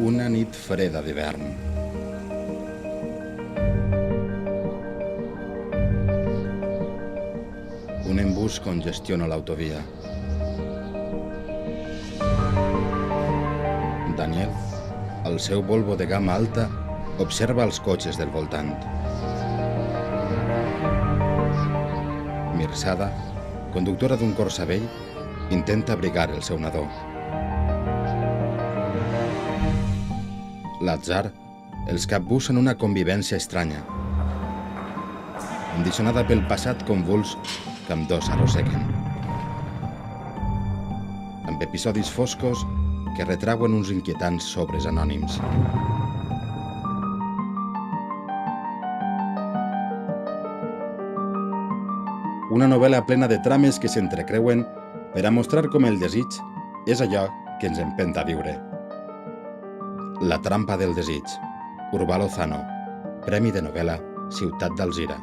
Una nit freda d'hivern. Un embús congestiona l'autovia. Daniel, al seu Volvo de gamma alta, observa els cotxes del voltant. Mirsada, conductora d'un Corsa vell, intenta abrigar el seu nadó. L'atzar els capbussa en una convivència estranya, condicionada pel passat convuls que ambdós arrosseguen, amb episodis foscos que retrauen uns inquietants sobres anònims. Una novel·la plena de trames que s'entrecreuen per a mostrar com el desig és allò que ens empenta a viure. La trampa del desig. Urbà Lozano, Premi de novel·la Ciutat d'Alzira.